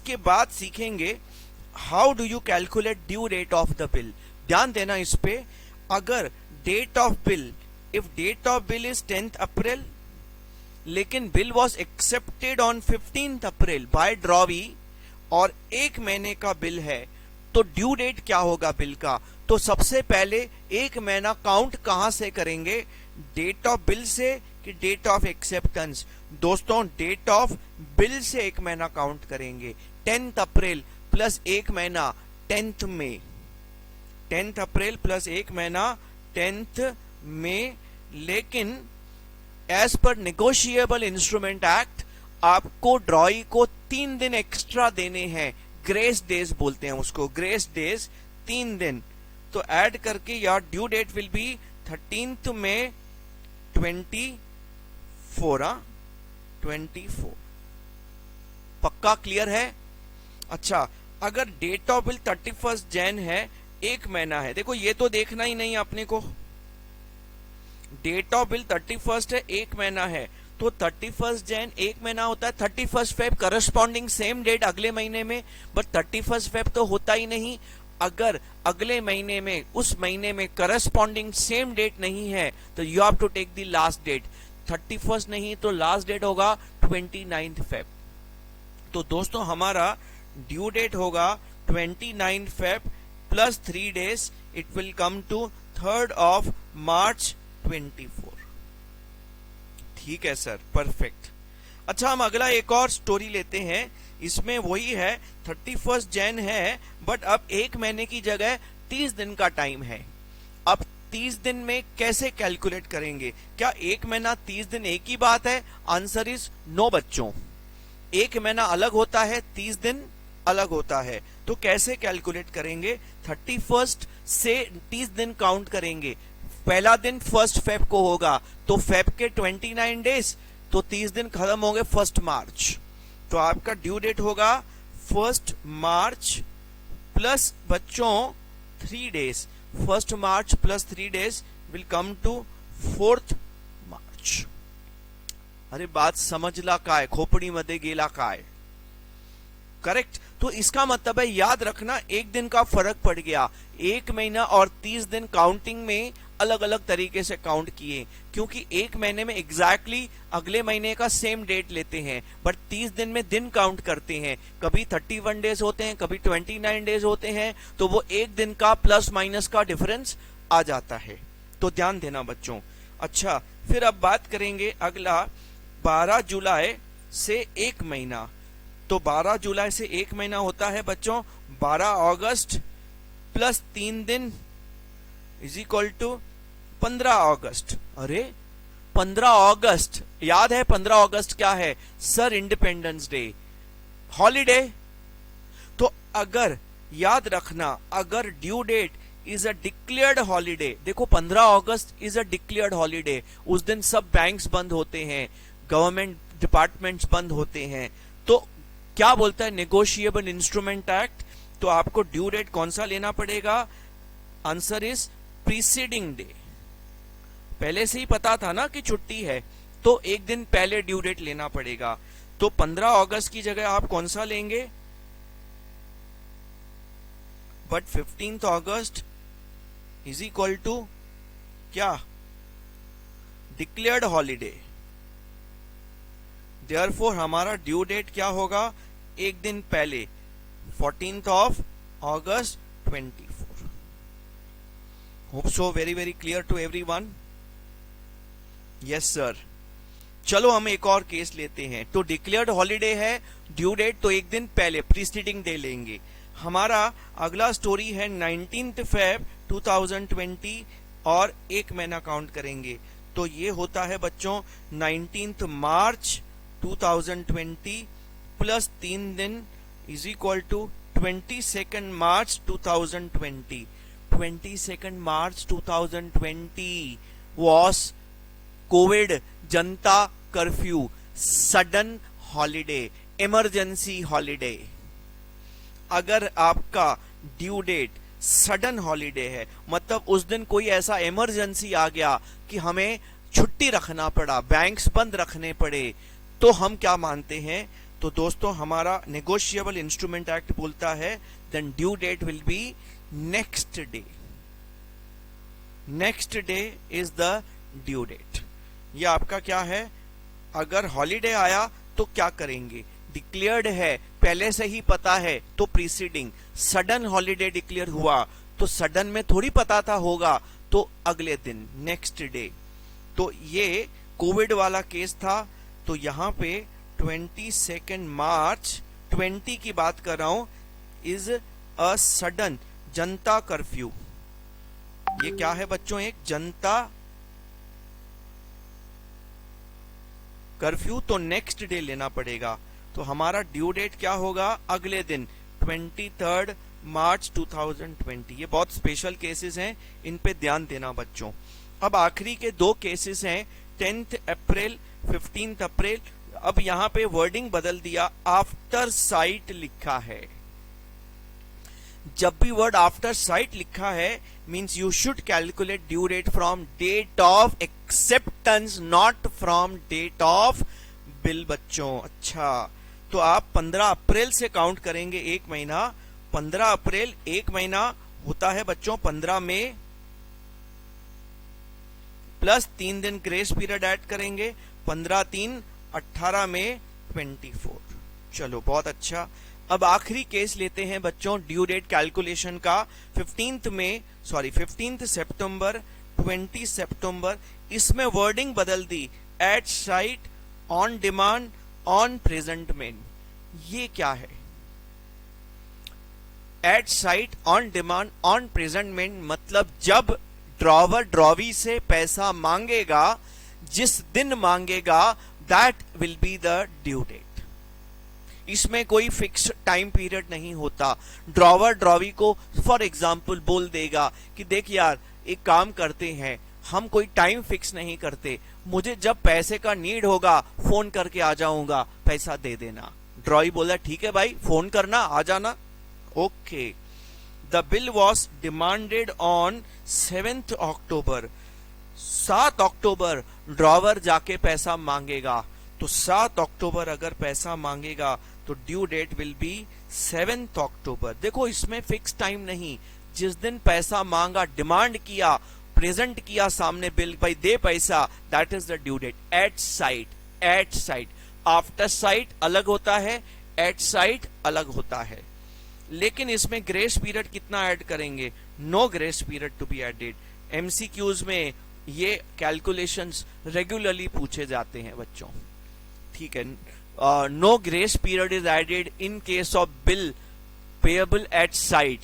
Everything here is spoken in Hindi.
उसके बाद सीखेंगे how do you calculate due date of the bill. ध्यान देना इस पे, अगर date of bill, if date of bill is 10th April लेकिन bill was accepted on 15th April by drawee और 1 महीने का बिल है, तो ड्यू डेट क्या होगा बिल का? तो सबसे पहले 1 महीना काउंट कहां से करेंगे, डेट ऑफ बिल से कि डेट ऑफ एक्सेप्टेंस? दोस्तों डेट ऑफ बिल से 1 महीना काउंट करेंगे। 10th अप्रैल प्लस 1 महीना 10th में, 10th अप्रैल प्लस 1 महीना 10th में। लेकिन as per negotiable instrument act आपको ड्रॉई को 3 दिन एक्स्ट्रा देने हैं, ग्रेस डेज बोलते हैं उसको, ग्रेस डेज 3 दिन। तो ऐड करके यार due date will B 13th में 24 पक्का क्लियर है? अच्छा, अगर डेट ऑफ बिल 31 जैन है, 1 महीना है, देखो ये तो देखना ही नहीं अपने को, डेट ऑफ बिल 31 है, 1 महीना है, तो 31 जैन 1 महीना होता है, 31 फेब करस्पॉन्डिंग सेम डेट अगले महीने में, बट 31 फेब तो होता ही नहीं। अगर अगले महीने में, उस महीने में करस्पॉन्डिंग सेम डेट नहीं है तो you have to take the last date. 31 नहीं तो लास्ट डेट होगा 29 फेब। तो दोस्तों हमारा ड्यू डेट होगा 29 Feb plus 3 days, it will come to 3rd of March 24। ठीक है सर, परफेक्ट। अच्छा, हम अगला एक और स्टोरी लेते हैं, इसमें वही है 31 जैन है, बट अब 1 महीने की जगह 30 दिन का टाइम है। अब 30 दिन में कैसे कैलकुलेट करेंगे? क्या 1 महीना 30 दिन एक ही बात है? आंसर इज नो बच्चों, 1 महीना अलग होता है, 30 दिन अलग होता है। तो कैसे कैलकुलेट करेंगे? 31 से 30 दिन काउंट करेंगे। पहला दिन 1 फेब को होगा, तो फेब के 29 डेज, तो 30 दिन खत्म होंगे 1 मार्च। तो आपका ड्यू डेट होगा 1 मार्च प्लस बच्चों 3 days, 1 March plus 3 days will come to 4th March. अरे बात समझला काय, खोपड़ी मध्ये गेला काय? करेक्ट। तो इसका मतलब है, याद रखना, 1 दिन का फर्क पड़ गया, 1 महीना और 30 दिन काउंटिंग में अलग अलग तरीके से काउंट किए, क्योंकि 1 महीने में एग्जैक्टली अगले महीने का सेम डेट लेते हैं, बट 30 दिन में दिन काउंट करते हैं। कभी 31 डेज होते हैं, कभी 29 डेज होते हैं, तो वो 1 दिन का प्लस माइनस का डिफरेंस आ जाता है। तो ध्यान देना बच्चों। अच्छा, फिर अब बात करेंगे अगला 12 जुलाई से 1 महीना। तो 12 जुलाई से 1 महीना होता है बच्चों 12 अगस्त प्लस 3 दिन इज इक्वल टू 15 अगस्त। अरे 15 अगस्त याद है? 15 अगस्त क्या है सर? Independence day, holiday. तो अगर याद रखना, अगर due date is a declared holiday, देखो 15 August is a declared holiday, उस दिन सब बैंक्स बंद होते हैं, गवर्नमेंट डिपार्टमेंट्स बंद होते हैं, तो क्या बोलता है नेगोशिएबल इंस्ट्रूमेंट एक्ट? तो आपको ड्यू डेट कौन सा लेना पड़ेगा? Answer is preceding day. पहले से ही पता था ना कि छुट्टी है, तो 1 दिन पहले ड्यू डेट लेना पड़ेगा। तो 15 अगस्त की जगह आप कौन सा लेंगे? But 15th August is equal to क्या? Declared holiday. देयरफॉर हमारा ड्यू डेट क्या होगा? 1 दिन पहले, 14th of August 24। Hope so very very clear to everyone. Yes sir. चलो हम एक और केस लेते हैं। तो डिक्लेयर्ड हॉलीडे है, ड्यू डेट तो 1 दिन पहले, प्रीसीडिंग डे लेंगे। हमारा अगला स्टोरी है 19th Feb 2020 और 1 महीना काउंट करेंगे। तो ये होता है बच्चों 19th मार्च 2020 प्लस 3 दिन is equal to 22nd March 2020। 22nd March 2020 was Covid जनता curfew, sudden holiday, emergency holiday. अगर आपका ड्यू डेट सडन हॉलीडे है, मतलब उस दिन कोई ऐसा इमरजेंसी आ गया कि हमें छुट्टी रखना पड़ा, बैंक्स बंद रखने पड़े, तो हम क्या मानते हैं? तो दोस्तों हमारा नेगोशिएबल इंस्ट्रूमेंट एक्ट बोलता है then due date will be next day. Next day is the due date. ये आपका क्या है, अगर हॉलीडे आया तो क्या करेंगे, डिक्लेयर्ड है, पहले से ही पता है तो प्रीसीडिंग. सडन हॉलीडे डिक्लेयर हुआ तो सडन में थोड़ी पता था होगा, तो अगले दिन नेक्स्ट डे. तो ये कोविड वाला केस था, तो यहां पे 22 मार्च 20 की बात कर रहा हूं, is a sudden Janata curfew. ये क्या है बच्चों, एक जनता कर्फ्यू. तो नेक्स्ट डे लेना पड़ेगा. तो हमारा ड्यू डेट क्या होगा, अगले दिन 23 मार्च 2020. ये बहुत स्पेशल केसेस हैं, इन पे ध्यान देना बच्चों. अब आखिरी के दो केसेस हैं 10 अप्रैल 15 अप्रैल. अब यहां पे वर्डिंग बदल दिया, आफ्टर साइट लिखा है. जब भी वर्ड आफ्टर साइट लिखा है means you should calculate due date from date of acceptance, not from date of bill बच्चों. अच्छा, तो आप 15 अप्रैल से काउंट करेंगे एक महीना. 15 अप्रैल एक महीना होता है बच्चों 15 मई प्लस 3 दिन ग्रेस पीरियड ऐड करेंगे, 15/3 18 मई 24. चलो बहुत अच्छा. अब आखिरी केस लेते हैं बच्चों ड्यू डेट कैलकुलेशन का. 15 सितंबर 20 सितंबर. इसमें वर्डिंग बदल दी, at sight, on demand, on presentment. ये क्या है, at sight, on demand, on presentment मतलब जब ड्रॉवर ड्रॉवी से पैसा मांगेगा, जिस दिन मांगेगा, that will be the due date. इसमें कोई फिक्स टाइम पीरियड नहीं होता. ड्रॉवर ड्रॉवी को फॉर एग्जाम्पल बोल देगा कि देख यार एक काम करते हैं, हम कोई टाइम फिक्स नहीं करते, मुझे जब पैसे का नीड होगा फोन करके आ जाऊंगा, पैसा दे देना. ड्रॉवी बोला ठीक है भाई, फोन करना, आ जाना. Okay. The bill was demanded on 7 October. 7 October drawer जाके पैसा मांगेगा. तो 7 अक्टूबर अगर पैसा मांगेगा तो ड्यू डेट विल बी 7 अक्टूबर. देखो इसमें फिक्स टाइम नहीं, जिस दिन पैसा मांगा, डिमांड किया, प्रेजेंट किया सामने बिल, भाई दे पैसा, that is the due date. At sight, at sight. After sight अलग होता है, एट साइट अलग होता है. लेकिन इसमें ग्रेस पीरियड कितना ऐड करेंगे, no grace period to be added. MCQs में ये कैलकुलेशंस रेगुलरली पूछे जाते हैं बच्चों. ठीक है. No grace period is added in case of bill payable at site.